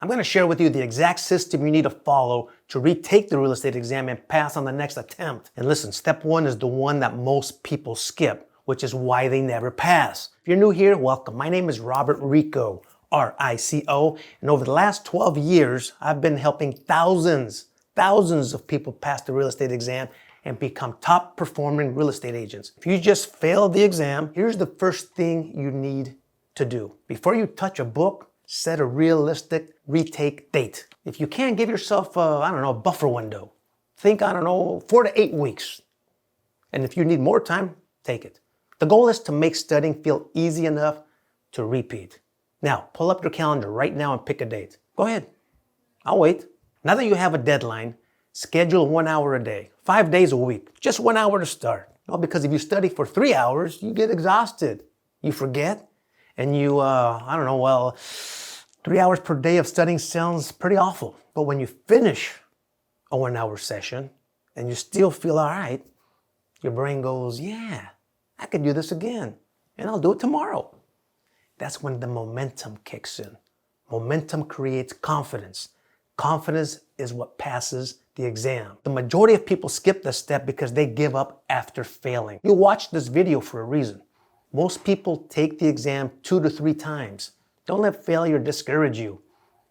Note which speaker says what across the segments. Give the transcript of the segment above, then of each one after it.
Speaker 1: I'm going to share with you the exact system you need to follow to retake the real estate exam and pass on the next attempt. And listen, step one is the one that most people skip, which is why they never pass. If you're new here, welcome. My name is Robert Rico, R-I-C-O, and over the last 12 years, I've been helping thousands of people pass the real estate exam and become top performing real estate agents. If you just failed the exam, here's the first thing you need to do. Before you touch a book, set a realistic retake date. If you can't give yourself a buffer window, think, 4 to 8 weeks. And if you need more time, take it. The goal is to make studying feel easy enough to repeat. Now, pull up your calendar right now and pick a date. Go ahead. I'll wait. Now that you have a deadline, schedule 1 hour a day, 5 days a week, just 1 hour to start. Well, because if you study for 3 hours, you get exhausted. You forget, and you, 3 hours per day of studying sounds pretty awful. But when you finish a 1 hour session and you still feel all right, your brain goes, yeah, I could do this again, and I'll do it tomorrow. That's when the momentum kicks in. Momentum creates confidence. Confidence is what passes the exam. The majority of people skip this step because they give up after failing. You watched this video for a reason. Most people take the exam 2 to 3 times. Don't let failure discourage you.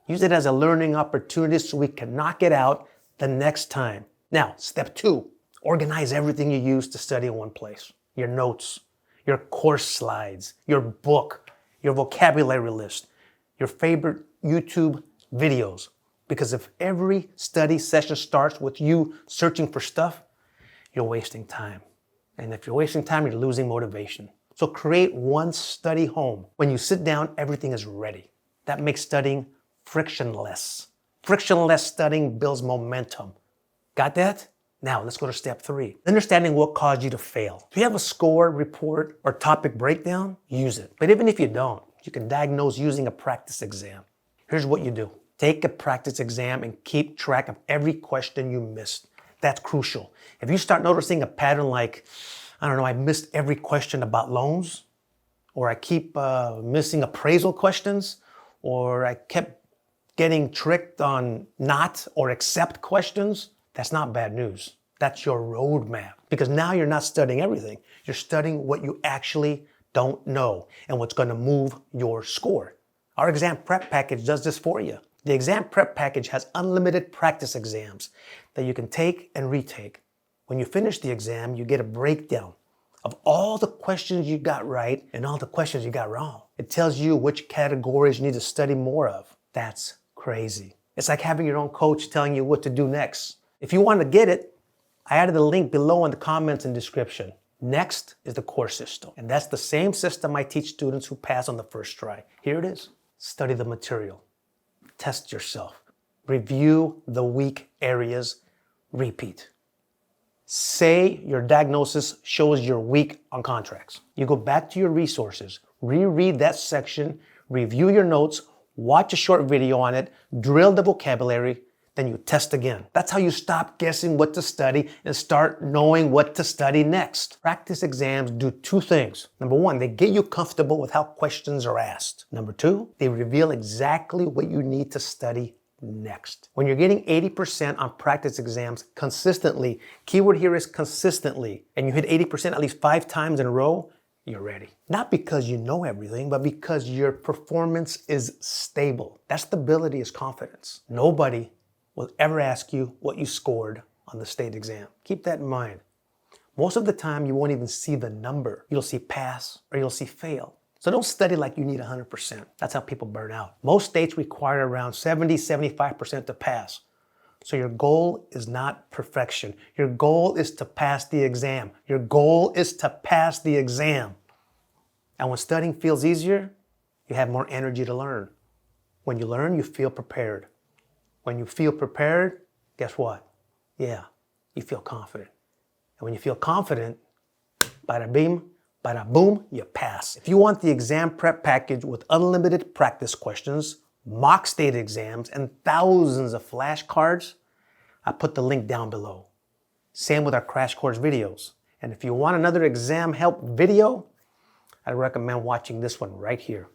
Speaker 1: Use it as a learning opportunity so we can knock it out the next time. Now, step 2, organize everything you use to study in one place. Your notes, your course slides, your book, your vocabulary list, your favorite YouTube videos. Because if every study session starts with you searching for stuff, you're wasting time. And if you're wasting time, you're losing motivation. So create one study home. When you sit down, everything is ready. That makes studying frictionless. Frictionless studying builds momentum. Got that? Now let's go to step 3. Understanding what caused you to fail. If you have a score, report, or topic breakdown, use it. But even if you don't, you can diagnose using a practice exam. Here's what you do. Take a practice exam and keep track of every question you missed. That's crucial. If you start noticing a pattern like, I missed every question about loans, or I keep missing appraisal questions, or I kept getting tricked on not or accept questions, that's not bad news. That's your roadmap. Because now you're not studying everything. You're studying what you actually don't know and what's going to move your score. Our exam prep package does this for you. The exam prep package has unlimited practice exams that you can take and retake. When you finish the exam, you get a breakdown of all the questions you got right and all the questions you got wrong. It tells you which categories you need to study more of. That's crazy. It's like having your own coach telling you what to do next. If you want to get it, I added a link below in the comments and description. Next is the core system. And that's the same system I teach students who pass on the first try. Here it is. Study the material. Test yourself. Review the weak areas. Repeat. Say your diagnosis shows you're weak on contracts. You go back to your resources, reread that section, review your notes, watch a short video on it, drill the vocabulary, then you test again. That's how you stop guessing what to study and start knowing what to study next. Practice exams do 2 things. Number 1, they get you comfortable with how questions are asked. Number 2, they reveal exactly what you need to study next. When you're getting 80% on practice exams consistently, keyword here is consistently, and you hit 80% at least 5 times in a row, you're ready. Not because you know everything, but because your performance is stable. That stability is confidence. Nobody will ever ask you what you scored on the state exam. Keep that in mind. Most of the time, you won't even see the number. You'll see pass or you'll see fail. So don't study like you need 100%. That's how people burn out. Most states require around 70-75% to pass. So your goal is not perfection. Your goal is to pass the exam. Your goal is to pass the exam. And when studying feels easier, you have more energy to learn. When you learn, you feel prepared. When you feel prepared, guess what? Yeah, you feel confident. And when you feel confident, bada bing, bada boom, you pass. If you want the exam prep package with unlimited practice questions, mock state exams, and thousands of flashcards, I put the link down below. Same with our crash course videos. And if you want another exam help video, I recommend watching this one right here.